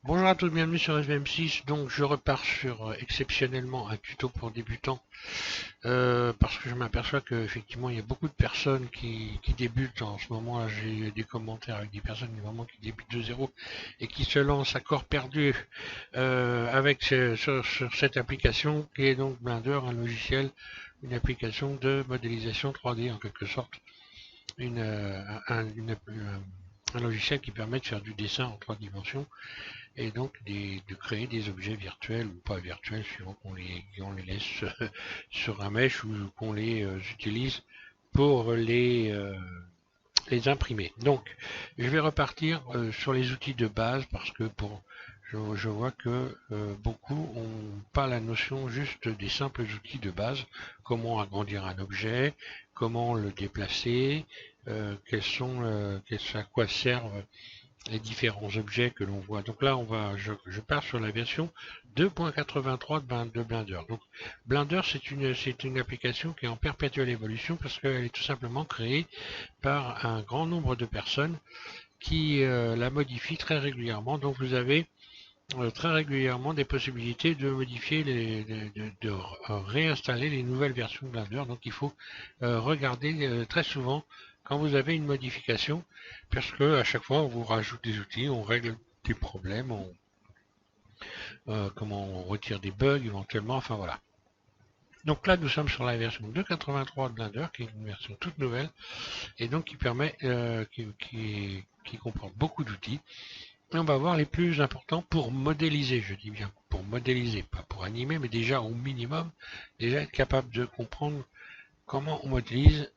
Bonjour à tous, bienvenue sur SVM6. Donc je repars sur exceptionnellement un tuto pour débutants parce que je m'aperçois qu'effectivement il y a beaucoup de personnes qui débutent en ce moment. Là, j'ai des commentaires avec des personnes vraiment qui débutent de zéro et qui se lancent à corps perdu avec sur cette application qui est donc Blender, un logiciel, une application de modélisation 3D en quelque sorte, une, un logiciel qui permet de faire du dessin en 3 dimensions et donc de créer des objets virtuels ou pas virtuels suivant qu'on les laisse sur un mesh ou qu'on les utilise pour les imprimer. Donc je vais repartir sur les outils de base parce que je vois que beaucoup n'ont pas la notion juste des simples outils de base, comment agrandir un objet, comment le déplacer, à quoi servent les différents objets que l'on voit. Donc là, je pars sur la version 2.83 de Blender. Donc Blender, c'est une application qui est en perpétuelle évolution parce qu'elle est tout simplement créée par un grand nombre de personnes qui la modifient très régulièrement. Donc vous avez très régulièrement des possibilités de modifier de réinstaller les nouvelles versions de Blender. Donc il faut regarder très souvent quand vous avez une modification, parce que à chaque fois on vous rajoute des outils, on règle des problèmes, comment on retire des bugs éventuellement, enfin voilà. Donc là nous sommes sur la version 2.83 de Blender, qui est une version toute nouvelle, et donc qui permet, qui comporte beaucoup d'outils. Et on va voir les plus importants pour modéliser, je dis bien pour modéliser, pas pour animer, mais déjà au minimum, déjà être capable de comprendre comment on modélise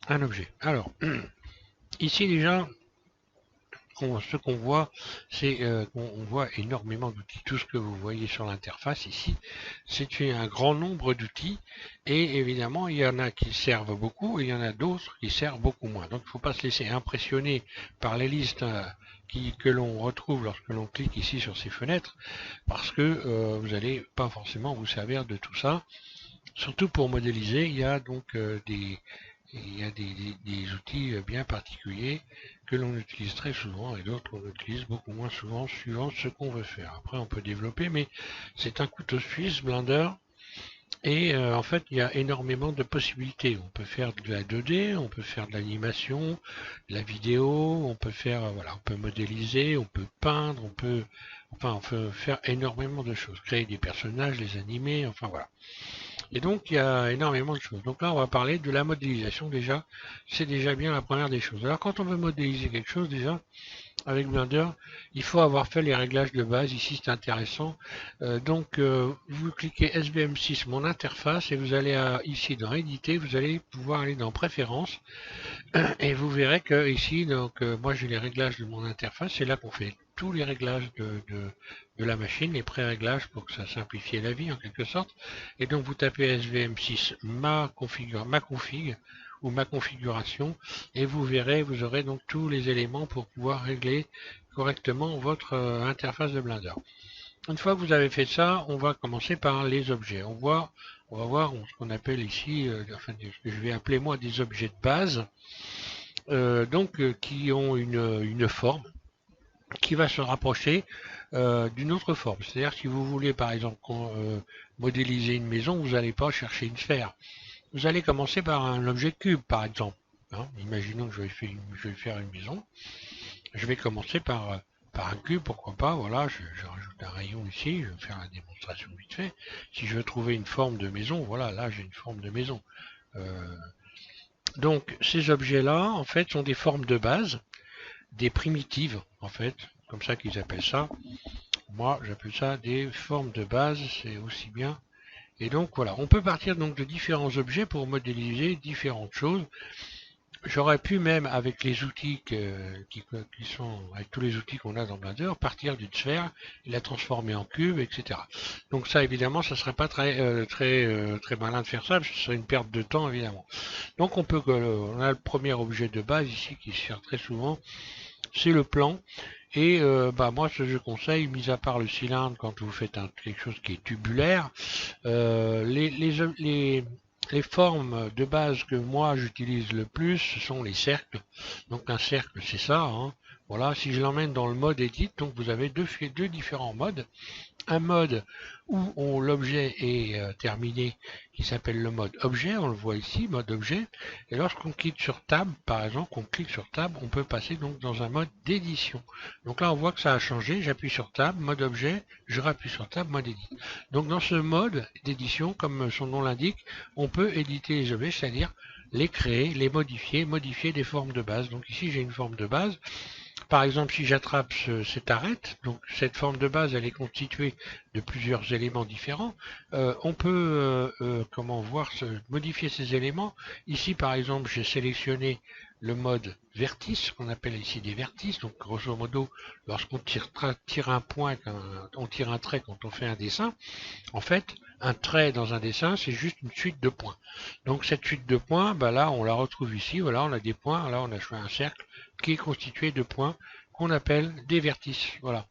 un objet. Alors, ici déjà, ce qu'on voit, c'est qu'on voit énormément d'outils. Tout ce que vous voyez sur l'interface ici, c'est un grand nombre d'outils. Et évidemment, il y en a qui servent beaucoup et il y en a d'autres qui servent beaucoup moins. Donc, il ne faut pas se laisser impressionner par les listes que l'on retrouve lorsque l'on clique ici sur ces fenêtres, parce que vous n'allez pas forcément vous servir de tout ça. Surtout pour modéliser, il y a donc des outils bien particuliers que l'on utilise très souvent et d'autres qu'on utilise beaucoup moins souvent suivant ce qu'on veut faire. Après on peut développer, mais c'est un couteau suisse Blender. Et en fait, il y a énormément de possibilités. On peut faire de la 2D, on peut faire de l'animation, de la vidéo, on peut faire, voilà, on peut modéliser, on peut peindre, on peut faire énormément de choses. Créer des personnages, les animer, enfin voilà. Et donc, il y a énormément de choses. Donc là, on va parler de la modélisation déjà. C'est déjà bien la première des choses. Alors, quand on veut modéliser quelque chose, déjà, avec Blender, il faut avoir fait les réglages de base. Ici, c'est intéressant. Vous cliquez SVM6, mon interface, et vous allez ici dans Éditer, vous allez pouvoir aller dans Préférences, et vous verrez que ici, moi j'ai les réglages de mon interface. C'est là qu'on fait tous les réglages de la machine, les pré-réglages pour que ça simplifie la vie en quelque sorte. Et donc vous tapez SVM6 ma config ou ma configuration et vous verrez, vous aurez donc tous les éléments pour pouvoir régler correctement votre interface de Blender. Une fois que vous avez fait ça, on va commencer par les objets. On va voir ce qu'on appelle ici, enfin ce que je vais appeler moi des objets de base, qui ont une forme qui va se rapprocher d'une autre forme. C'est-à-dire si vous voulez par exemple modéliser une maison, vous n'allez pas chercher une sphère. Vous allez commencer par un objet cube par exemple. Hein, imaginons que je vais faire une maison. Je vais commencer par un cube, pourquoi pas, voilà, je rajoute un rayon ici, je vais faire la démonstration vite fait. Si je veux trouver une forme de maison, voilà, là j'ai une forme de maison. Euh, donc ces objets-là, en fait, sont des formes de base, des primitives, en fait, comme ça qu'ils appellent ça. Moi, j'appelle ça des formes de base, c'est aussi bien. Et donc voilà, on peut partir donc de différents objets pour modéliser différentes choses. J'aurais pu même avec les outils qui sont avec tous les outils qu'on a dans Blender partir d'une sphère et la transformer en cube, etc. Donc ça évidemment ça serait pas très malin de faire ça, parce que ce serait une perte de temps évidemment. Donc on a le premier objet de base ici qui sert très souvent, c'est le plan. Et moi ce que je conseille, mis à part le cylindre quand vous faites quelque chose qui est tubulaire, les formes de base que moi j'utilise le plus, ce sont les cercles. Donc un cercle, c'est ça, hein. Voilà, si je l'emmène dans le mode Edit, donc vous avez deux différents modes. Un mode où l'objet est terminé, qui s'appelle le mode objet, on le voit ici, mode objet. Et lorsqu'on clique sur Tab, par exemple, on peut passer donc dans un mode d'édition. Donc là, on voit que ça a changé. J'appuie sur Tab, mode objet, je rappuie sur Tab, mode Edit. Donc dans ce mode d'édition, comme son nom l'indique, on peut éditer les objets, c'est-à-dire les créer, les modifier, modifier des formes de base. Donc ici, j'ai une forme de base. Par exemple, si j'attrape cette arête, donc cette forme de base, elle est constituée de plusieurs éléments différents. On peut, modifier ces éléments. Ici, par exemple, j'ai sélectionné le mode vertice, qu'on appelle ici des vertices. Donc, grosso modo, lorsqu'on tire un point, on tire un trait quand on fait un dessin, en fait, un trait dans un dessin, c'est juste une suite de points. Donc, cette suite de points, bah là, on la retrouve ici. Voilà, on a des points. Là, on a choisi un cercle qui est constitué de points qu'on appelle des vertices. Voilà,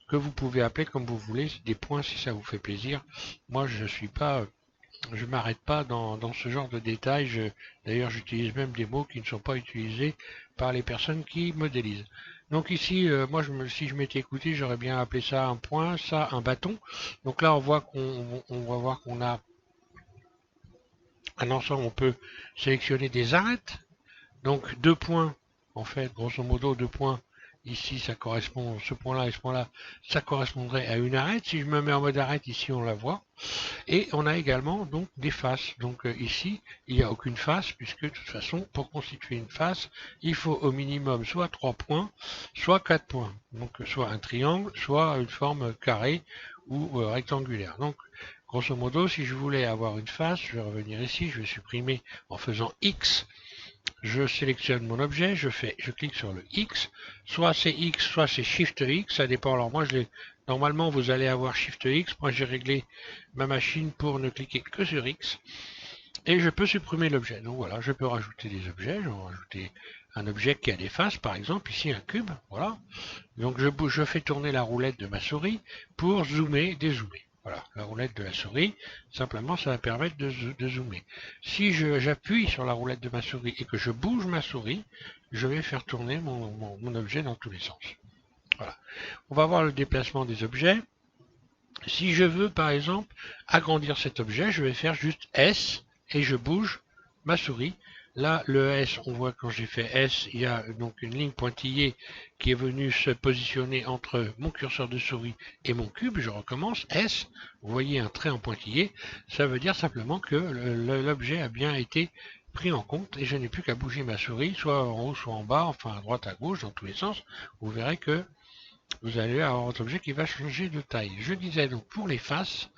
que vous pouvez appeler comme vous voulez, des points si ça vous fait plaisir. Moi, je m'arrête pas dans ce genre de détails. D'ailleurs, j'utilise même des mots qui ne sont pas utilisés par les personnes qui modélisent. Donc ici, moi, si je m'étais écouté, j'aurais bien appelé ça un point, ça un bâton. Donc là, on va voir qu'on a un ensemble. On peut sélectionner des arêtes. Donc 2 points, en fait, grosso modo 2 points. Ici, ça correspond, ce point-là et ce point-là, ça correspondrait à une arête. Si je me mets en mode arête, ici, on la voit. Et on a également donc des faces. Donc ici, il n'y a aucune face, puisque de toute façon, pour constituer une face, il faut au minimum soit 3 points, soit 4 points. Donc soit un triangle, soit une forme carrée ou rectangulaire. Donc, grosso modo, si je voulais avoir une face, je vais revenir ici, je vais supprimer en faisant X. Je sélectionne mon objet, je clique sur le X, soit c'est X, soit c'est Shift X, ça dépend. Alors moi, normalement, vous allez avoir Shift X. Moi, j'ai réglé ma machine pour ne cliquer que sur X. Et je peux supprimer l'objet. Donc voilà, je peux rajouter des objets. Je vais rajouter un objet qui a des faces, par exemple, ici un cube. Voilà. Donc je fais tourner la roulette de ma souris pour zoomer, dézoomer. Voilà, la roulette de la souris, simplement ça va permettre de zoomer. Si j'appuie sur la roulette de ma souris et que je bouge ma souris, je vais faire tourner mon objet dans tous les sens. Voilà. On va voir le déplacement des objets. Si je veux par exemple agrandir cet objet, je vais faire juste S et je bouge ma souris. Là, le S, on voit quand j'ai fait S, il y a donc une ligne pointillée qui est venue se positionner entre mon curseur de souris et mon cube. Je recommence, S, vous voyez un trait en pointillé, ça veut dire simplement que l'objet a bien été pris en compte et je n'ai plus qu'à bouger ma souris, soit en haut, soit en bas, enfin à droite, à gauche, dans tous les sens. Vous verrez que vous allez avoir votre objet qui va changer de taille. Je disais donc pour les faces,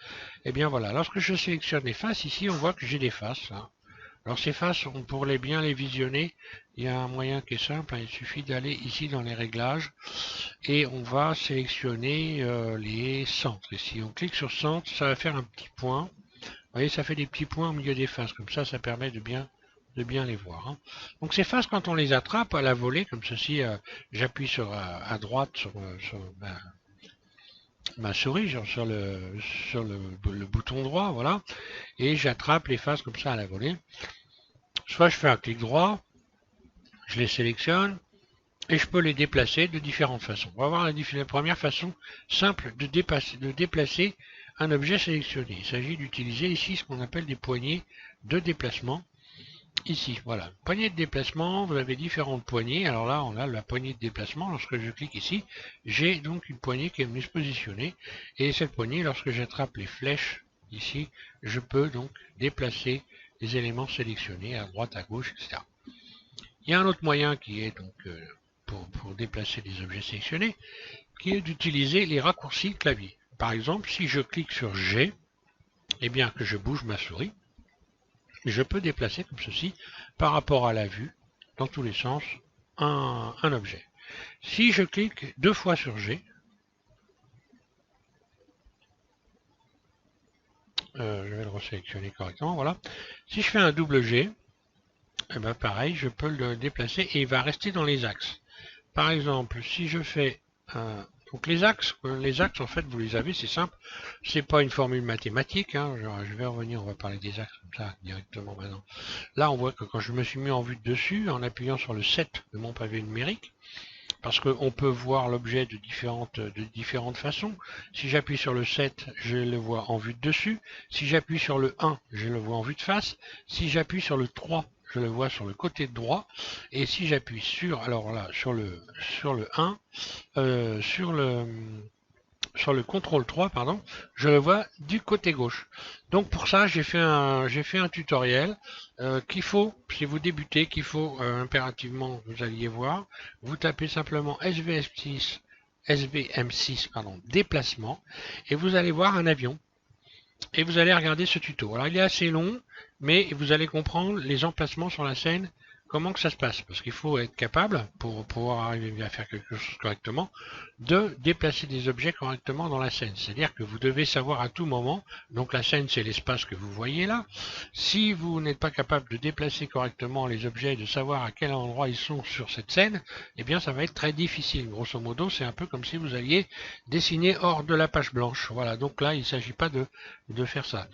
et bien voilà, lorsque je sélectionne les faces, ici on voit que j'ai des faces. Hein. Alors ces faces, pour bien les visionner, il y a un moyen qui est simple, hein, il suffit d'aller ici dans les réglages et on va sélectionner les centres. Et si on clique sur centre, ça va faire un petit point. Vous voyez, ça fait des petits points au milieu des faces, comme ça permet de bien les voir. Hein. Donc ces faces, quand on les attrape à la volée, comme ceci, j'appuie à droite sur ma souris, sur le bouton droit, voilà, et j'attrape les faces comme ça à la volée. Soit je fais un clic droit, je les sélectionne, et je peux les déplacer de différentes façons. On va voir la première façon simple de déplacer un objet sélectionné. Il s'agit d'utiliser ici ce qu'on appelle des poignées de déplacement. Ici, voilà, poignée de déplacement, vous avez différentes poignées. Alors là, on a la poignée de déplacement. Lorsque je clique ici, j'ai donc une poignée qui est venue se positionner. Et cette poignée, lorsque j'attrape les flèches ici, je peux donc déplacer les éléments sélectionnés à droite, à gauche, etc. Il y a un autre moyen qui est donc pour déplacer les objets sélectionnés, qui est d'utiliser les raccourcis clavier. Par exemple, si je clique sur G, et bien que je bouge ma souris, je peux déplacer comme ceci par rapport à la vue, dans tous les sens, un objet. Si je clique 2 fois sur G, je vais le resélectionner correctement, voilà. Si je fais un double G, et ben pareil, je peux le déplacer et il va rester dans les axes. Par exemple, si je fais donc les axes en fait, vous les avez, c'est simple. C'est pas une formule mathématique. Hein, je vais revenir, on va parler des axes comme ça directement maintenant. Là, on voit que quand je me suis mis en vue de dessus, en appuyant sur le 7 de mon pavé numérique, parce qu'on peut voir l'objet de différentes façons. Si j'appuie sur le 7, je le vois en vue de dessus. Si j'appuie sur le 1, je le vois en vue de face. Si j'appuie sur le 3, je le vois sur le côté droit. Et si j'appuie alors là, sur le 1, sur le contrôle 3, pardon, je le vois du côté gauche. Donc pour ça, j'ai fait un tutoriel qu'il faut, si vous débutez, qu'il faut impérativement, vous alliez voir. Vous tapez simplement SVM6, pardon, déplacement, et vous allez voir un avion. Et vous allez regarder ce tuto. Alors il est assez long, mais vous allez comprendre les emplacements sur la scène, comment que ça se passe. Parce qu'il faut être capable, pour pouvoir arriver à faire quelque chose correctement, de déplacer des objets correctement dans la scène. C'est-à-dire que vous devez savoir à tout moment, donc la scène c'est l'espace que vous voyez là, si vous n'êtes pas capable de déplacer correctement les objets, de savoir à quel endroit ils sont sur cette scène, eh bien ça va être très difficile. Grosso modo, c'est un peu comme si vous alliez dessiner hors de la page blanche. Voilà, donc là il ne s'agit pas de faire ça.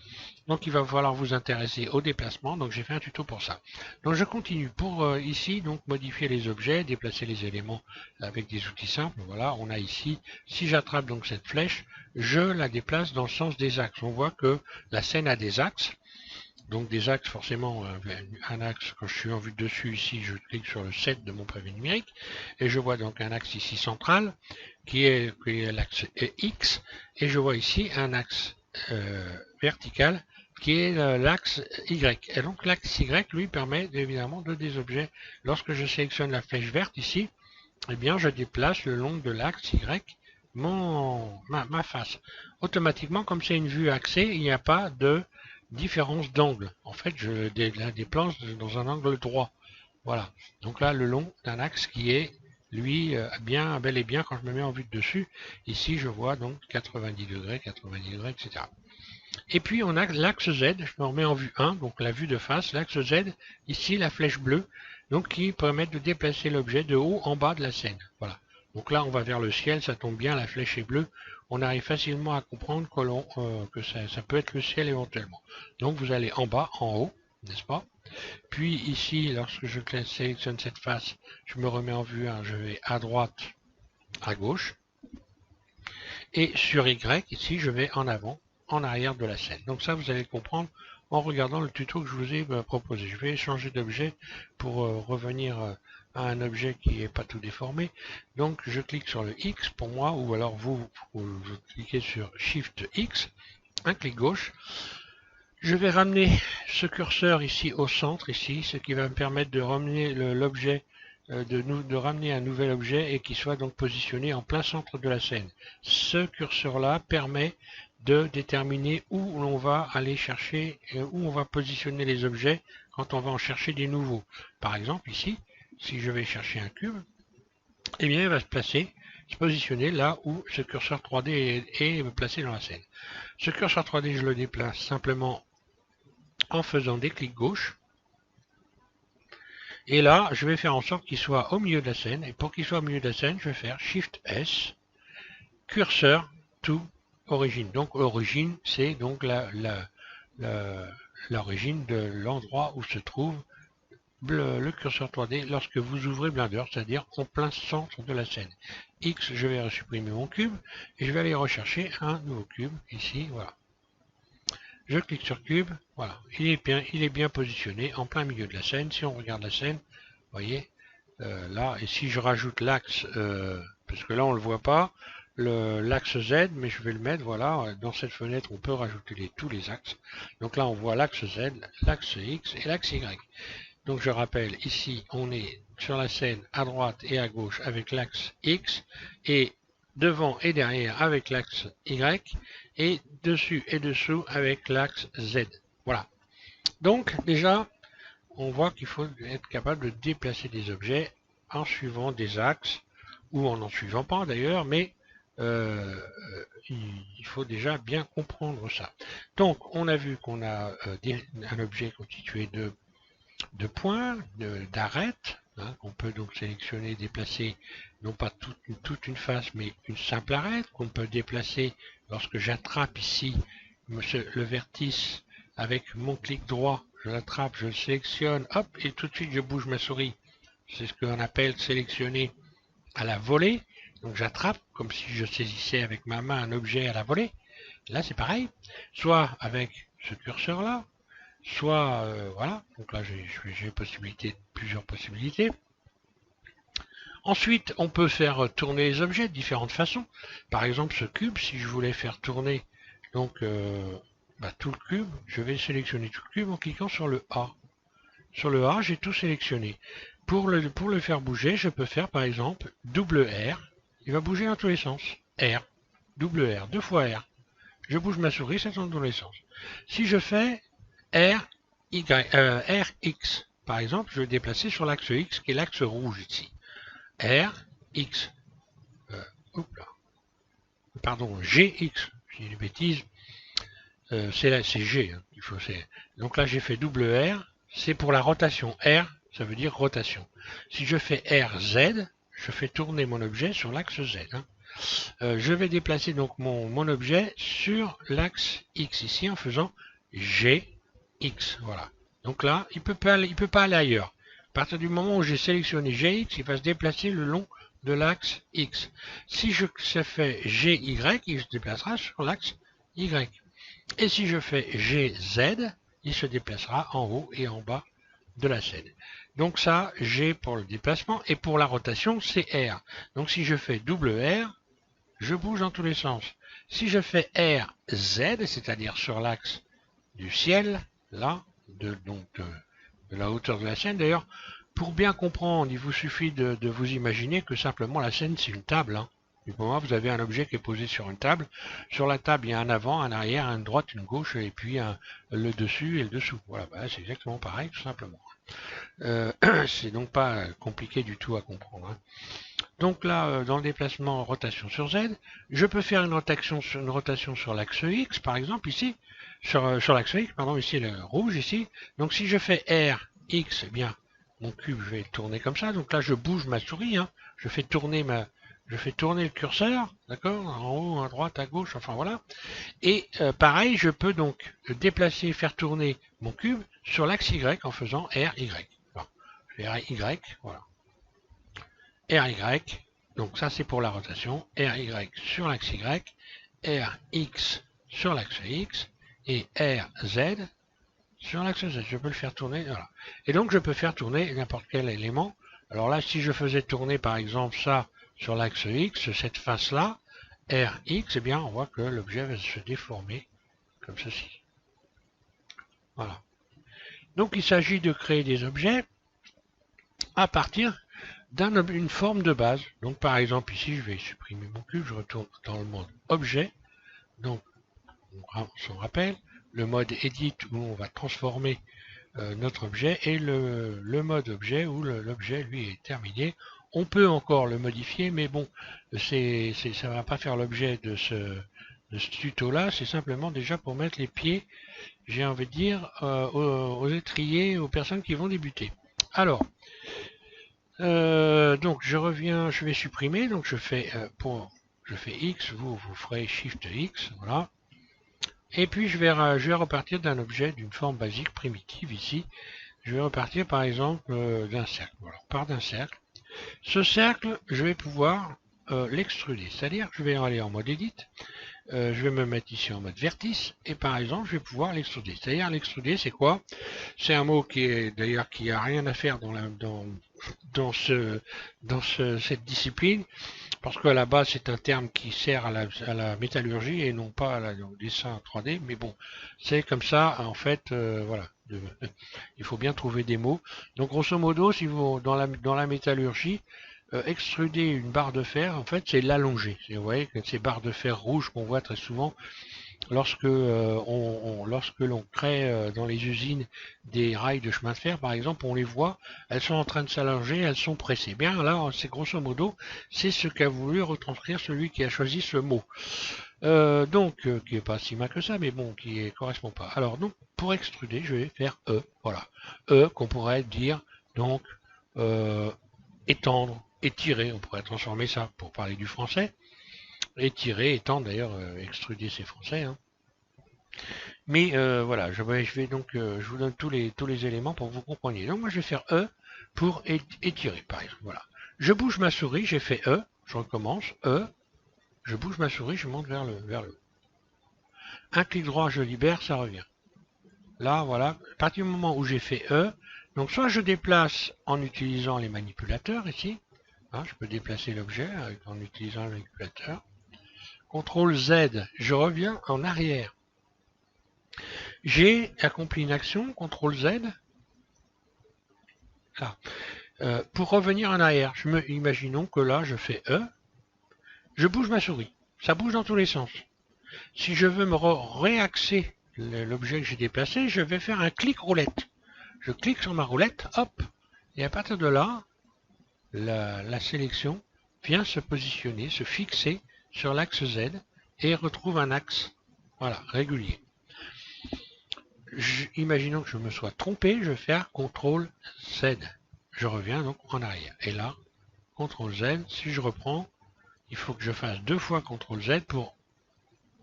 Donc il va falloir vous intéresser au déplacement, donc j'ai fait un tuto pour ça. Donc je continue pour ici, donc modifier les objets, déplacer les éléments avec des outils simples. Voilà, on a ici, si j'attrape donc cette flèche, je la déplace dans le sens des axes. On voit que la scène a des axes, donc des axes forcément, un axe, quand je suis en vue de dessus ici, je clique sur le 7 de mon prévu numérique, et je vois donc un axe ici central, qui est l'axe X, et je vois ici un axe vertical, qui est l'axe Y. Et donc l'axe Y, lui, permet évidemment de des objets. Lorsque je sélectionne la flèche verte ici, eh bien je déplace le long de l'axe Y ma face. Automatiquement, comme c'est une vue axée, il n'y a pas de différence d'angle. En fait, je la déplace dans un angle droit. Voilà. Donc là, le long d'un axe qui est, lui, bien, bel et bien, quand je me mets en vue de dessus, ici, je vois donc 90 degrés, etc. Et puis, on a l'axe Z, je me remets en vue 1, donc la vue de face, l'axe Z, ici, la flèche bleue, donc qui permet de déplacer l'objet de haut en bas de la scène. Voilà. Donc là, on va vers le ciel, ça tombe bien, la flèche est bleue. On arrive facilement à comprendre que ça peut être le ciel éventuellement. Donc vous allez en bas, en haut, n'est-ce pas? Puis ici, lorsque je sélectionne cette face, je me remets en vue 1, je vais à droite, à gauche. Et sur Y, ici, je vais en avant, en arrière de la scène. Donc ça, vous allez le comprendre en regardant le tuto que je vous ai proposé. Je vais changer d'objet pour revenir à un objet qui n'est pas tout déformé. Donc je clique sur le X pour moi, ou alors vous cliquez sur Shift X, un clic gauche. Je vais ramener ce curseur ici au centre, ici, ce qui va me permettre de ramener l'objet, de ramener un nouvel objet et qui soit donc positionné en plein centre de la scène. Ce curseur-là permet de déterminer où l'on va aller chercher, où on va positionner les objets quand on va en chercher des nouveaux. Par exemple, ici, si je vais chercher un cube, eh bien, il va se positionner là où ce curseur 3D est placé dans la scène. Ce curseur 3D, je le déplace simplement en faisant des clics gauche. Et là, je vais faire en sorte qu'il soit au milieu de la scène. Et pour qu'il soit au milieu de la scène, je vais faire Shift S, curseur to origine. Donc origine, c'est donc l'origine de l'endroit où se trouve le curseur 3D lorsque vous ouvrez Blender, c'est-à-dire en plein centre de la scène. X, je vais supprimer mon cube et je vais aller rechercher un nouveau cube ici, voilà. Je clique sur cube, voilà, il est bien positionné en plein milieu de la scène. Si on regarde la scène, vous voyez, là, et si je rajoute l'axe, parce que là on ne le voit pas, l'axe Z, mais je vais le mettre, voilà, dans cette fenêtre on peut rajouter tous les axes. Donc là on voit l'axe Z, l'axe X et l'axe Y. Donc je rappelle, ici on est sur la scène à droite et à gauche avec l'axe X, et devant et derrière avec l'axe Y, et dessus et dessous avec l'axe Z. Voilà. Donc déjà, on voit qu'il faut être capable de déplacer des objets en suivant des axes, ou en n'en suivant pas d'ailleurs, mais il faut déjà bien comprendre ça. Donc on a vu qu'on a un objet constitué de points, d'arêtes, hein, qu'on peut donc sélectionner, déplacer, non pas toute une face, mais une simple arête, qu'on peut déplacer lorsque j'attrape ici le vertice avec mon clic droit, je l'attrape, je le sélectionne, hop, et tout de suite je bouge ma souris. C'est ce qu'on appelle sélectionner à la volée, donc j'attrape comme si je saisissais avec ma main un objet à la volée. Là c'est pareil, soit avec ce curseur là, soit voilà, donc là j'ai plusieurs possibilités. Ensuite, on peut faire tourner les objets de différentes façons. Par exemple, ce cube, si je voulais faire tourner donc tout le cube, je vais sélectionner tout le cube en cliquant sur le A. Sur le A, j'ai tout sélectionné. Pour le faire bouger, je peux faire par exemple double R. Il va bouger dans tous les sens. R, double R, deux fois R. Je bouge ma souris, ça tourne dans tous les sens. Si je fais R, X, par exemple, je vais déplacer sur l'axe X, qui est l'axe rouge ici. R, X. Pardon, GX. Je dis des bêtises. C'est G. Hein, donc là, j'ai fait double R. C'est pour la rotation. R, ça veut dire rotation. Si je fais RZ, je fais tourner mon objet sur l'axe Z. Hein. Je vais déplacer donc mon objet sur l'axe X ici en faisant GX. Voilà. Donc là, il peut pas aller ailleurs. À partir du moment où j'ai sélectionné GX, il va se déplacer le long de l'axe X. Si je fais GY, il se déplacera sur l'axe Y. Et si je fais GZ, il se déplacera en haut et en bas de la scène. Donc ça, G pour le déplacement, et pour la rotation, c'est R. Donc si je fais double R, je bouge dans tous les sens. Si je fais RZ, c'est-à-dire sur l'axe du ciel, là, de la hauteur de la scène, d'ailleurs, pour bien comprendre, il vous suffit de vous imaginer que simplement la scène, c'est une table. Hein. Du moment vous avez un objet qui est posé sur une table. Sur la table, il y a un avant, un arrière, une droite, une gauche, et puis le dessus et le dessous. Voilà, c'est exactement pareil, tout simplement. C'est donc pas compliqué du tout à comprendre. Hein. Donc là, dans le déplacement rotation sur Z, je peux faire une rotation sur l'axe X, par exemple, ici, sur l'axe X, pardon, ici le rouge, ici. Donc si je fais R, X, eh bien, mon cube, je vais tourner comme ça. Donc là, je bouge ma souris, hein. Je fais tourner le curseur, d'accord, en haut, à droite, à gauche, enfin voilà. Et pareil, je peux donc déplacer, faire tourner mon cube sur l'axe Y en faisant RY. Voilà. Je fais RY, voilà. RY, donc ça c'est pour la rotation, RY sur l'axe Y, RX sur l'axe X, et RZ sur l'axe Z. Je peux le faire tourner, voilà. Et donc je peux faire tourner n'importe quel élément. Alors là, si je faisais tourner par exemple ça sur l'axe X, cette face-là, RX, eh bien on voit que l'objet va se déformer comme ceci. Voilà. Donc il s'agit de créer des objets à partir d'une forme de base. Donc par exemple ici, je vais supprimer mon cube, je retourne dans le mode objet. Donc on s'en rappelle, le mode edit où on va transformer notre objet et le mode objet où l'objet lui est terminé. On peut encore le modifier, mais bon, ça ne va pas faire l'objet de ce tuto là, c'est simplement déjà pour mettre les pieds, j'ai envie de dire, aux étriers, aux personnes qui vont débuter. Alors, donc je reviens, je vais supprimer, donc je fais X, vous ferez Shift X, voilà. Et puis je vais repartir d'un objet d'une forme basique primitive ici. Je vais repartir par exemple d'un cercle. Voilà, on part d'un cercle. Ce cercle, je vais pouvoir l'extruder, c'est-à-dire que je vais aller en mode Edit. Je vais me mettre ici en mode vertice et par exemple je vais pouvoir l'extruder. C'est-à-dire l'extruder, c'est quoi? C'est un mot qui est d'ailleurs qui a rien à faire dans cette discipline, parce qu'à la base c'est un terme qui sert à la métallurgie et non pas au dessin 3D, mais bon, c'est comme ça en fait, voilà. Il faut bien trouver des mots. Donc grosso modo, si vous dans la métallurgie, extruder une barre de fer, en fait, c'est l'allonger. Vous voyez que ces barres de fer rouges qu'on voit très souvent lorsque l'on crée dans les usines des rails de chemin de fer, par exemple, on les voit, elles sont en train de s'allonger, elles sont pressées. Bien là, c'est grosso modo, c'est ce qu'a voulu retranscrire celui qui a choisi ce mot. Qui est pas si mal que ça, mais bon, qui correspond pas. Alors donc, pour extruder, je vais faire E, voilà. E qu'on pourrait dire donc étendre, étirer, on pourrait transformer ça pour parler du français. Étirer, étendre, d'ailleurs, extruder c'est français. Hein. Mais voilà, je vais donc, je vous donne tous les éléments pour que vous compreniez. Donc moi je vais faire E pour étirer, par exemple. Voilà. Je bouge ma souris, j'ai fait E, je recommence, E, je bouge ma souris, je monte vers le haut. Un clic droit, je libère, ça revient. Là, voilà, à partir du moment où j'ai fait E, donc soit je déplace en utilisant les manipulateurs ici, hein, je peux déplacer l'objet en utilisant le manipulateur. CTRL Z, je reviens en arrière. J'ai accompli une action, CTRL Z, là. Pour revenir en arrière, imaginons que là, je fais E, je bouge ma souris. Ça bouge dans tous les sens. Si je veux me réaxer l'objet que j'ai déplacé, je vais faire un clic roulette. Je clique sur ma roulette, hop, et à partir de là, la sélection vient se positionner, se fixer sur l'axe Z et retrouve un axe, voilà, régulier. Imaginons que je me sois trompé, je vais faire CTRL Z. Je reviens donc en arrière. Et là, CTRL Z, si je reprends, il faut que je fasse 2 fois CTRL Z pour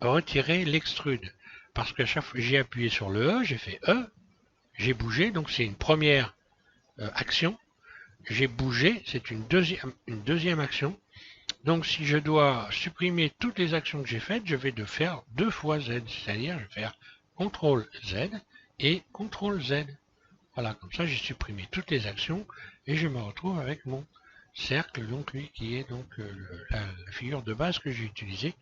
retirer l'extrude. Parce que chaque fois j'ai appuyé sur le E, j'ai fait E, j'ai bougé, donc c'est une première action. J'ai bougé, c'est une deuxième action. Donc si je dois supprimer toutes les actions que j'ai faites, je vais faire 2 fois Z, c'est-à-dire je vais faire CTRL Z et CTRL Z. Voilà, comme ça j'ai supprimé toutes les actions et je me retrouve avec mon cercle, donc lui qui est donc la figure de base que j'ai utilisée,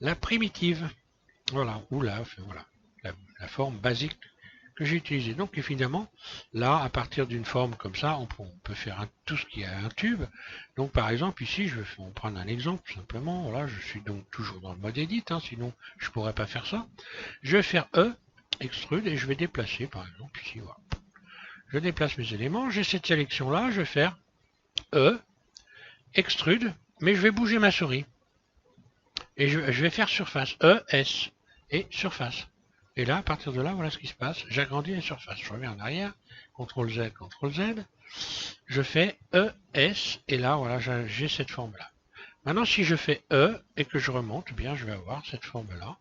la primitive. Voilà, ou là, voilà, la forme basique que j'ai utilisée. Donc évidemment, là, à partir d'une forme comme ça, on peut faire tout ce qui a un tube. Donc par exemple, ici, je vais prendre un exemple tout simplement. Voilà, je suis donc toujours dans le mode edit, hein, sinon je ne pourrais pas faire ça. Je vais faire E, extrude, et je vais déplacer, par exemple, ici, voilà. Je déplace mes éléments, j'ai cette sélection-là, je vais faire E, extrude, mais je vais bouger ma souris. Et je vais faire surface, E, S, et surface. Et là, à partir de là, voilà ce qui se passe. J'agrandis les surfaces. Je reviens en arrière, CTRL Z, CTRL Z. Je fais E, S, et là, voilà, j'ai cette forme-là. Maintenant, si je fais E et que je remonte, eh bien, je vais avoir cette forme-là.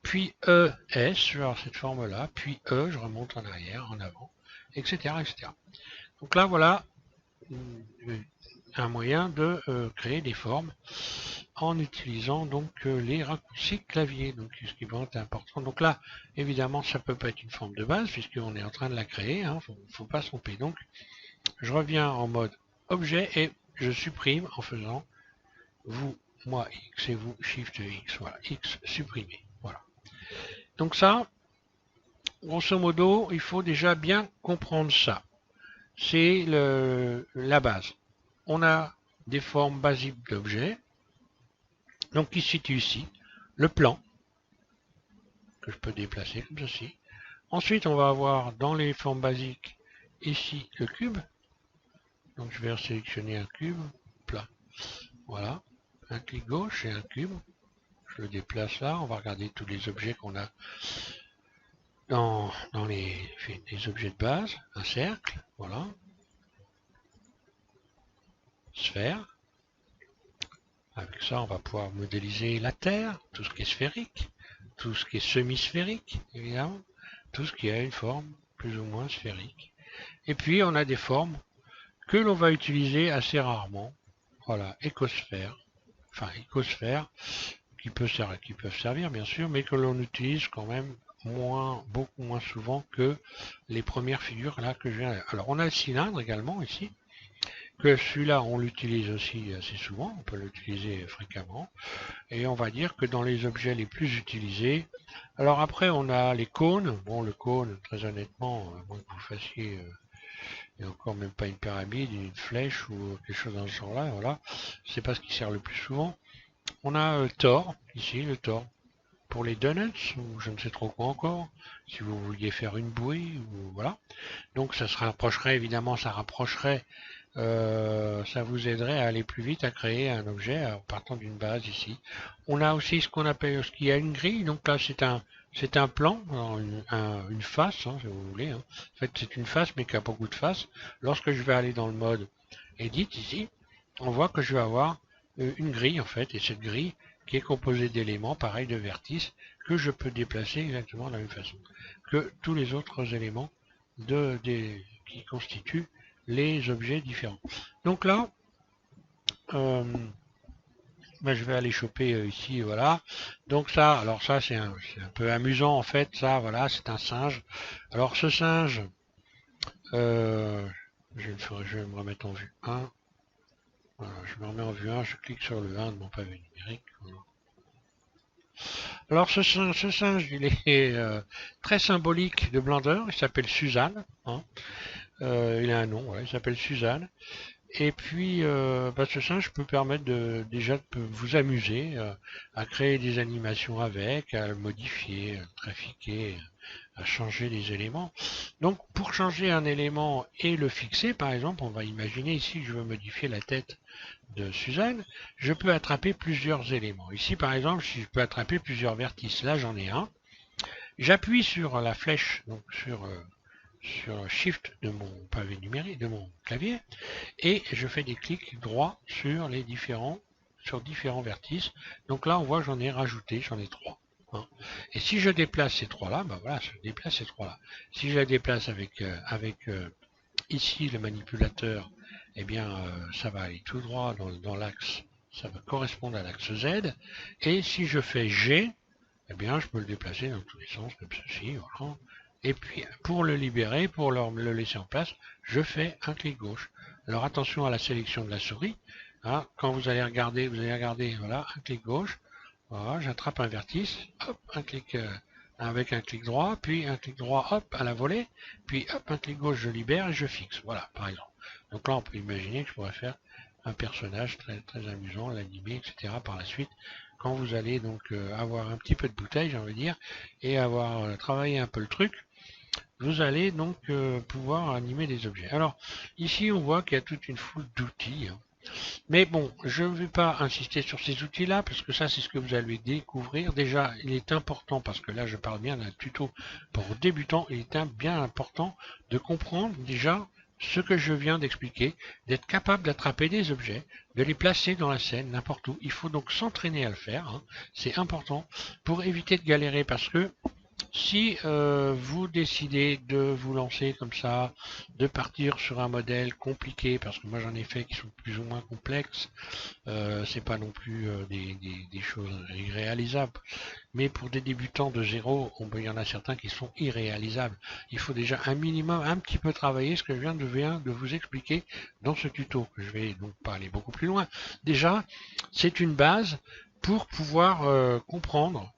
Puis E, S, je vais avoir cette forme-là. Puis E, je remonte en arrière, en avant, etc., etc. Donc là, voilà un moyen de créer des formes en utilisant donc les raccourcis clavier, donc ce qui va être important. Donc là, évidemment, ça peut pas être une forme de base puisqu'on est en train de la créer, hein, faut pas se tromper. Donc, je reviens en mode objet et je supprime en faisant vous, moi X et vous Shift X. Voilà, X supprimé. Voilà. Donc ça, grosso modo, il faut déjà bien comprendre ça. C'est la base. On a des formes basiques d'objets, donc qui se situe ici, le plan, que je peux déplacer comme ceci. Ensuite, on va avoir dans les formes basiques, ici, le cube. Donc je vais sélectionner un cube, plat. Voilà, un clic gauche et un cube. Je le déplace là, on va regarder tous les objets qu'on a dans les objets de base. Un cercle, voilà. Sphère. Avec ça, on va pouvoir modéliser la Terre, tout ce qui est sphérique, tout ce qui est semi-sphérique, évidemment, tout ce qui a une forme plus ou moins sphérique. Et puis, on a des formes que l'on va utiliser assez rarement. Voilà, écosphère, enfin icosphère, qui peuvent servir bien sûr, mais que l'on utilise quand même beaucoup moins souvent que les premières figures là que je viens. Alors, on a le cylindre également ici. Que celui-là, on l'utilise aussi assez souvent, on peut l'utiliser fréquemment. Et on va dire que dans les objets les plus utilisés, alors après on a les cônes. Bon, le cône, très honnêtement, à moins que vous fassiez, et encore même pas une pyramide, une flèche ou quelque chose dans ce genre-là, voilà, c'est pas ce qui sert le plus souvent. On a Thor, ici, le Thor. Pour les donuts, ou je ne sais trop quoi encore, si vous vouliez faire une bouée, ou voilà. Donc ça se rapprocherait, évidemment, ça vous aiderait à aller plus vite à créer un objet en partant d'une base ici. On a aussi ce qu'on appelle, ce qui a une grille, donc là c'est un plan, une face, hein, si vous voulez. Hein. En fait c'est une face mais qui a beaucoup de faces. Lorsque je vais aller dans le mode Edit ici, on voit que je vais avoir une grille en fait, et cette grille qui est composée d'éléments, pareil de vertices, que je peux déplacer exactement de la même façon que tous les autres éléments qui constituent les objets différents. Donc là, Ben, je vais aller choper ici, voilà. Donc ça, alors ça c'est un peu amusant en fait, ça, voilà, c'est un singe. Alors ce singe, je vais me remettre en vue 1. Voilà, je me remets en vue 1, je clique sur le 1 de mon pavé numérique. Voilà. Alors ce singe, il est très symbolique de Blender, il s'appelle Suzanne. Hein. Il a un nom, ouais, il s'appelle Suzanne. Et puis, bah, ce singe peut permettre déjà de vous amuser à créer des animations avec, à le modifier, à le trafiquer, à changer les éléments. Donc, pour changer un élément et le fixer, par exemple, on va imaginer ici que je veux modifier la tête de Suzanne, je peux attraper plusieurs éléments. Ici, par exemple, si je peux attraper plusieurs vertices, là j'en ai un. J'appuie sur la flèche, donc sur Shift de mon pavé numérique, de mon clavier, et je fais des clics droits sur différents vertices. Donc là, on voit que j'en ai rajouté, j'en ai 3. Hein. Et si je déplace ces 3-là, ben voilà, je déplace ces 3-là. Si je la déplace avec ici le manipulateur, eh bien, ça va aller tout droit dans l'axe, ça va correspondre à l'axe Z. Et si je fais G, eh bien, je peux le déplacer dans tous les sens, comme ceci, voilà. Et puis, pour le libérer, pour le laisser en place, je fais un clic gauche. Alors, attention à la sélection de la souris. Hein, quand vous allez regarder, voilà, un clic gauche. Voilà, j'attrape un vertice, hop, un clic avec un clic droit, puis un clic droit, hop, à la volée, puis hop, un clic gauche, je libère et je fixe. Voilà, par exemple. Donc là, on peut imaginer que je pourrais faire un personnage très, très amusant, l'animer, etc. par la suite, quand vous allez donc avoir un petit peu de bouteille, j'ai envie de dire, et avoir travaillé un peu le truc, vous allez donc pouvoir animer des objets. Alors, ici, on voit qu'il y a toute une foule d'outils. Hein. Mais bon, je ne vais pas insister sur ces outils-là, parce que ça, c'est ce que vous allez découvrir. Déjà, il est important, parce que là, je parle bien d'un tuto pour débutants, il est bien important de comprendre déjà ce que je viens d'expliquer, d'être capable d'attraper des objets, de les placer dans la scène, n'importe où. Il faut donc s'entraîner à le faire, hein. C'est important pour éviter de galérer, parce que si vous décidez de vous lancer comme ça, de partir sur un modèle compliqué, parce que moi j'en ai fait qui sont plus ou moins complexes, c'est pas non plus des choses irréalisables, mais pour des débutants de zéro, il y en a certains qui sont irréalisables. Il faut déjà un minimum, un petit peu travailler ce que je viens de vous expliquer dans ce tuto, que je vais donc pas aller beaucoup plus loin. Déjà, c'est une base pour pouvoir comprendre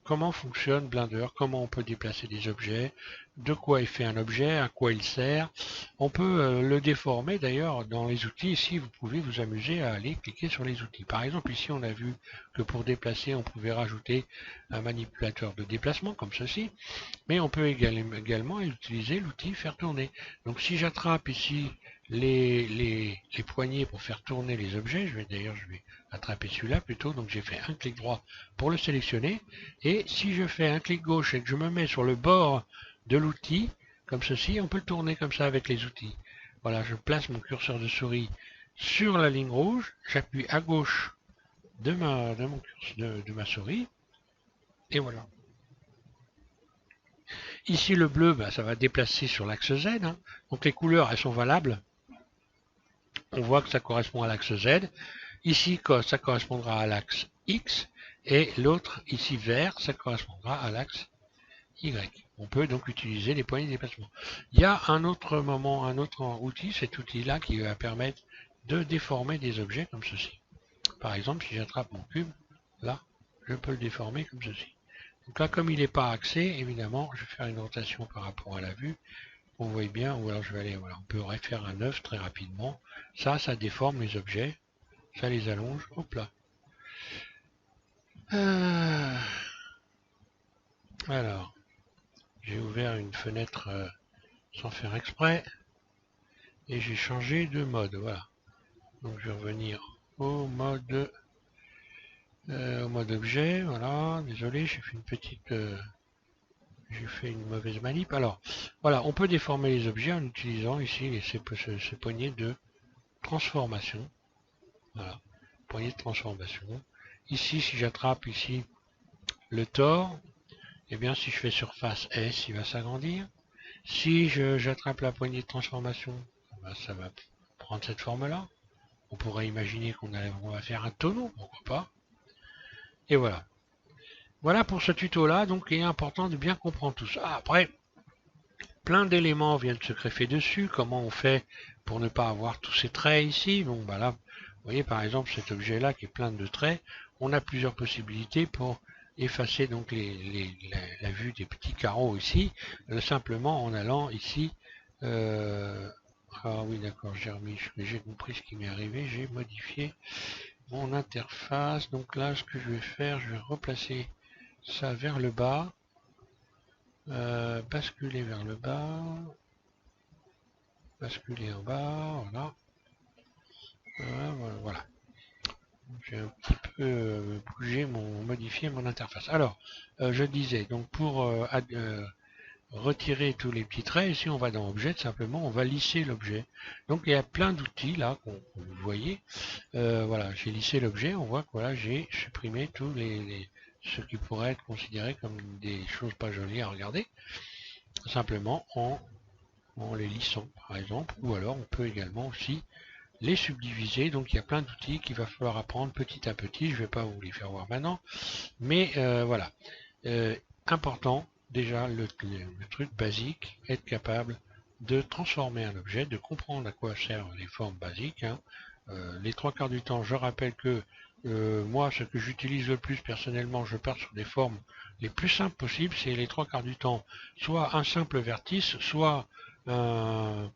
comment fonctionne Blender, comment on peut déplacer des objets, de quoi est fait un objet, à quoi il sert. On peut le déformer d'ailleurs dans les outils. Ici, vous pouvez vous amuser à aller cliquer sur les outils. Par exemple, ici, on a vu que pour déplacer, on pouvait rajouter un manipulateur de déplacement comme ceci, mais on peut également utiliser l'outil faire tourner. Donc si j'attrape ici les poignées pour faire tourner les objets, je vais attraper celui-là plutôt, donc j'ai fait un clic droit pour le sélectionner, et si je fais un clic gauche et que je me mets sur le bord de l'outil, comme ceci, on peut le tourner comme ça avec les outils. Voilà, je place mon curseur de souris sur la ligne rouge, j'appuie à gauche de ma souris, et voilà. Ici le bleu, bah, ça va déplacer sur l'axe Z, hein. Donc les couleurs elles sont valables. On voit que ça correspond à l'axe Z. Ici, ça correspondra à l'axe X. Et l'autre, ici vert, ça correspondra à l'axe Y. On peut donc utiliser les poignées de déplacement. Il y a un autre outil, cet outil-là, qui va permettre de déformer des objets comme ceci. Par exemple, si j'attrape mon cube, là, je peux le déformer comme ceci. Donc là, comme il n'est pas axé, évidemment, je vais faire une rotation par rapport à la vue. Vous voyez bien, ou alors je vais aller, voilà, on peut refaire un œuf très rapidement. Ça déforme les objets. Ça les allonge. Hop là. Alors, j'ai ouvert une fenêtre sans faire exprès. Et j'ai changé de mode. Voilà. Donc je vais revenir au mode objet. Voilà. Désolé, j'ai fait une petite... j'ai fait une mauvaise manip. Alors, voilà, on peut déformer les objets en utilisant ici ces poignées de transformation. Voilà, poignée de transformation. Ici, si j'attrape ici le tore, et bien si je fais surface S, il va s'agrandir. Si j'attrape la poignée de transformation, ça va prendre cette forme-là. On pourrait imaginer qu'on va faire un tonneau, pourquoi pas. Et voilà. Voilà pour ce tuto-là, donc il est important de bien comprendre tout ça. Après, plein d'éléments viennent se greffer dessus. Comment on fait pour ne pas avoir tous ces traits ici? Bon, bah là, vous voyez par exemple cet objet-là qui est plein de traits. On a plusieurs possibilités pour effacer donc la vue des petits carreaux ici, simplement en allant ici. Ah oui, d'accord, j'ai compris ce qui m'est arrivé. J'ai modifié mon interface. Donc là, ce que je vais faire, je vais replacer ça vers le bas. Basculer vers le bas, basculer en bas, voilà. Voilà. J'ai un petit peu modifié mon interface. Alors, je disais, donc pour retirer tous les petits traits, ici on va dans Objet, simplement on va lisser l'objet. Donc il y a plein d'outils là, vous voyez. Voilà, j'ai lissé l'objet, on voit que voilà, j'ai supprimé tous ce qui pourrait être considéré comme des choses pas jolies à regarder. Simplement en les lissant par exemple, ou alors on peut également aussi les subdiviser. Donc il y a plein d'outils qu'il va falloir apprendre petit à petit, je ne vais pas vous les faire voir maintenant, mais voilà. Important, déjà le truc basique, être capable de transformer un objet, de comprendre à quoi servent les formes basiques. Les trois quarts du temps, je rappelle que moi, ce que j'utilise le plus personnellement, je pars sur des formes les plus simples possibles. C'est les trois quarts du temps, soit un simple vertice, soit un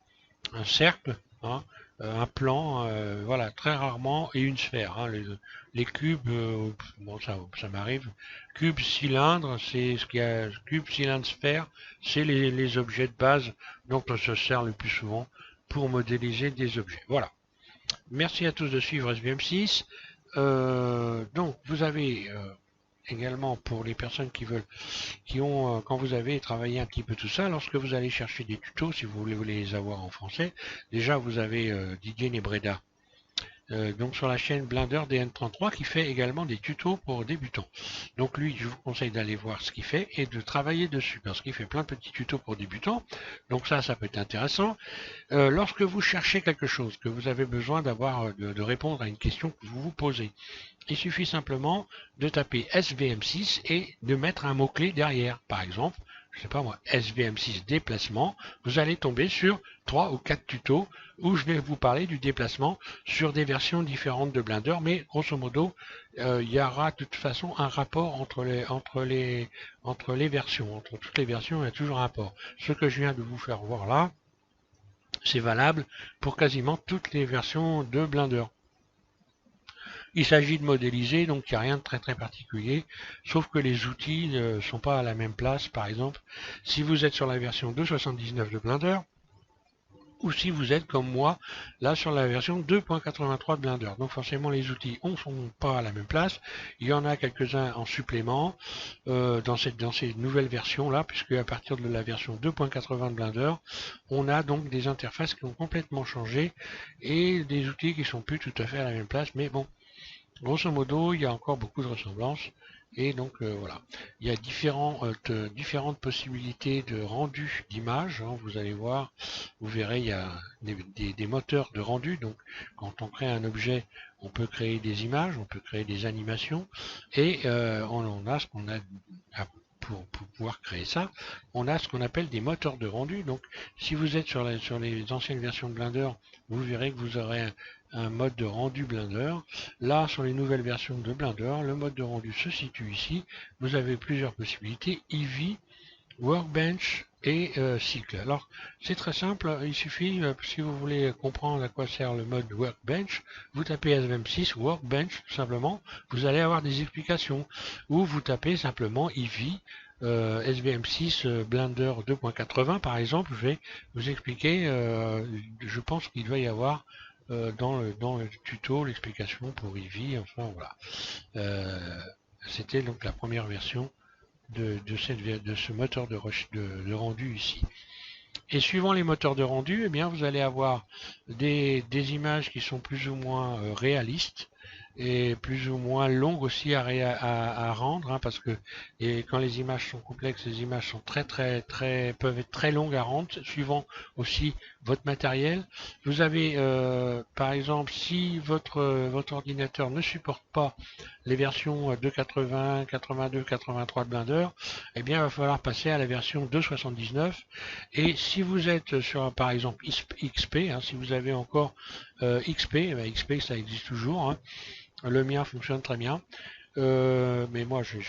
cercle, un plan, voilà, très rarement, et une sphère. Les cubes, bon, ça m'arrive. Cube, cylindre, c'est ce qu'il y a. Cube, cylindre, sphère, c'est les objets de base dont on se sert le plus souvent pour modéliser des objets. Voilà. Merci à tous de suivre SVM6. Donc, vous avez également pour les personnes qui ont, quand vous avez travaillé un petit peu tout ça, lorsque vous allez chercher des tutos, si vous voulez les avoir en français, déjà vous avez Didier Nebreda, donc sur la chaîne Blender DN33 qui fait également des tutos pour débutants. Donc lui, je vous conseille d'aller voir ce qu'il fait et de travailler dessus parce qu'il fait plein de petits tutos pour débutants. Donc ça peut être intéressant. Lorsque vous cherchez quelque chose, que vous avez besoin de répondre à une question que vous vous posez, il suffit simplement de taper SVM6 et de mettre un mot-clé derrière. Par exemple, je sais pas moi, SVM6 déplacement, vous allez tomber sur 3 ou 4 tutos où je vais vous parler du déplacement sur des versions différentes de Blender, mais grosso modo, il y aura de toute façon un rapport entre les versions. Entre toutes les versions, il y a toujours un rapport. Ce que je viens de vous faire voir là, c'est valable pour quasiment toutes les versions de Blender. Il s'agit de modéliser, donc il n'y a rien de très particulier, sauf que les outils ne sont pas à la même place. Par exemple, si vous êtes sur la version 2.79 de Blender, ou si vous êtes comme moi, là sur la version 2.83 de Blender. Donc forcément les outils ne sont pas à la même place. Il y en a quelques-uns en supplément dans ces nouvelles versions là, puisque à partir de la version 2.80 de Blender, on a donc des interfaces qui ont complètement changé et des outils qui sont plus tout à fait à la même place. Mais bon, grosso modo, il y a encore beaucoup de ressemblances. Et donc voilà, il y a différentes possibilités de rendu d'images. Vous allez voir, vous verrez, il y a des moteurs de rendu. Donc quand on crée un objet, on peut créer des images, on peut créer des animations, et on a ce qu'on a pour pouvoir créer ça, on a ce qu'on appelle des moteurs de rendu. Donc si vous êtes sur les anciennes versions de Blender, vous verrez que vous aurez un mode de rendu Blender. Là, sur les nouvelles versions de Blender, le mode de rendu se situe ici. Vous avez plusieurs possibilités, Eevee, Workbench et Cycle. Alors, c'est très simple, il suffit, si vous voulez comprendre à quoi sert le mode Workbench, vous tapez SVM6 Workbench, tout simplement, vous allez avoir des explications. Ou vous tapez simplement Eevee, SVM6 Blender 2.80 par exemple, je vais vous expliquer, je pense qu'il doit y avoir dans le tuto l'explication pour Eevee, enfin voilà. C'était donc la première version de ce moteur de rendu ici. Et suivant les moteurs de rendu, eh bien, vous allez avoir des images qui sont plus ou moins réalistes. est plus ou moins longue aussi à rendre, hein, parce que quand les images sont complexes, les images sont peuvent être très longues à rendre, suivant aussi votre matériel. Vous avez, par exemple, si votre ordinateur ne supporte pas les versions 2.80, 82, 83 de Blender, eh bien, il va falloir passer à la version 2.79. Et si vous êtes sur, par exemple, XP, hein, si vous avez encore XP, XP ça existe toujours, hein. Le mien fonctionne très bien. Mais moi je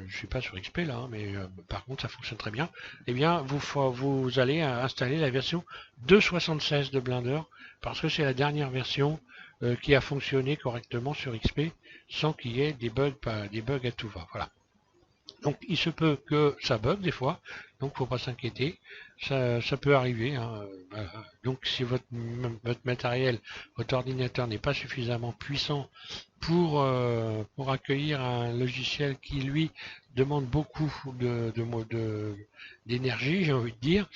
suis pas sur XP là, hein, mais par contre ça fonctionne très bien. Eh bien vous allez installer la version 2.76 de Blender parce que c'est la dernière version qui a fonctionné correctement sur XP sans qu'il y ait des bugs à tout va. Voilà. Donc il se peut que ça bug des fois, donc faut pas s'inquiéter, ça peut arriver, hein, voilà. Donc si votre matériel, votre ordinateur n'est pas suffisamment puissant pour accueillir un logiciel qui lui demande beaucoup d'énergie, j'ai envie de dire,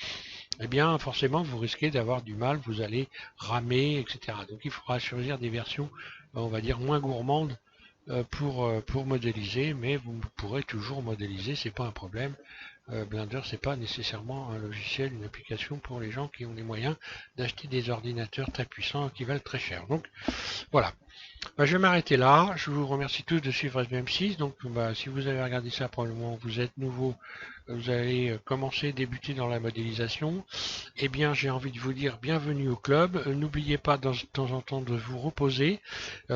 eh bien forcément vous risquez d'avoir du mal, vous allez ramer, etc. Donc il faudra choisir des versions, on va dire, moins gourmandes pour modéliser, mais vous pourrez toujours modéliser, c'est pas un problème. Blender, c'est pas nécessairement un logiciel, une application pour les gens qui ont les moyens d'acheter des ordinateurs très puissants qui valent très cher. Donc voilà. Bah, je vais m'arrêter là. Je vous remercie tous de suivre SBM6. Donc, bah, si vous avez regardé ça, probablement vous êtes nouveau, vous allez débuter dans la modélisation. Eh bien, j'ai envie de vous dire bienvenue au club. N'oubliez pas de temps en temps de vous reposer.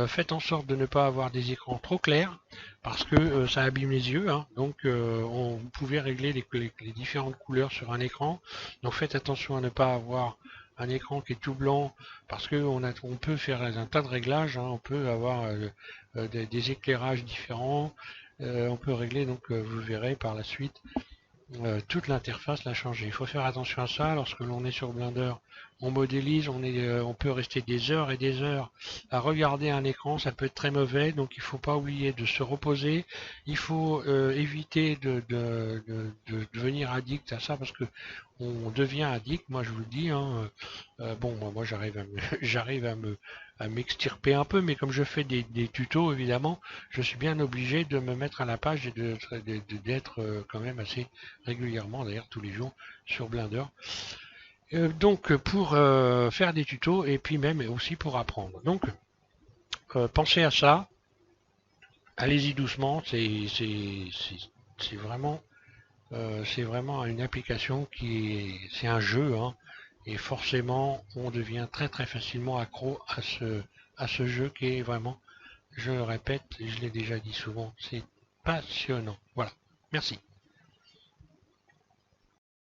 Faites en sorte de ne pas avoir des écrans trop clairs parce que ça abîme les yeux, hein. Donc, vous pouvez régler les différentes couleurs sur un écran. Donc, faites attention à ne pas avoir un écran qui est tout blanc parce on peut faire un tas de réglages, hein. On peut avoir des éclairages différents, on peut régler, donc vous verrez par la suite toute l'interface l'a changé. Il faut faire attention à ça lorsque l'on est sur Blender. On modélise, on peut rester des heures et des heures à regarder un écran, ça peut être très mauvais, donc il ne faut pas oublier de se reposer. Il faut éviter de devenir addict à ça parce que on devient addict, moi je vous le dis, hein. Bon, moi j'arrive à m'extirper un peu, mais comme je fais des tutos, évidemment, je suis bien obligé de me mettre à la page et d'être quand même assez régulièrement, d'ailleurs tous les jours, sur Blender. Donc pour faire des tutos et puis même aussi pour apprendre. Donc pensez à ça, allez-y doucement, c'est vraiment une application c'est un jeu, hein, et forcément on devient très facilement accro à ce jeu qui est vraiment, je le répète, je l'ai déjà dit souvent, c'est passionnant. Voilà, merci.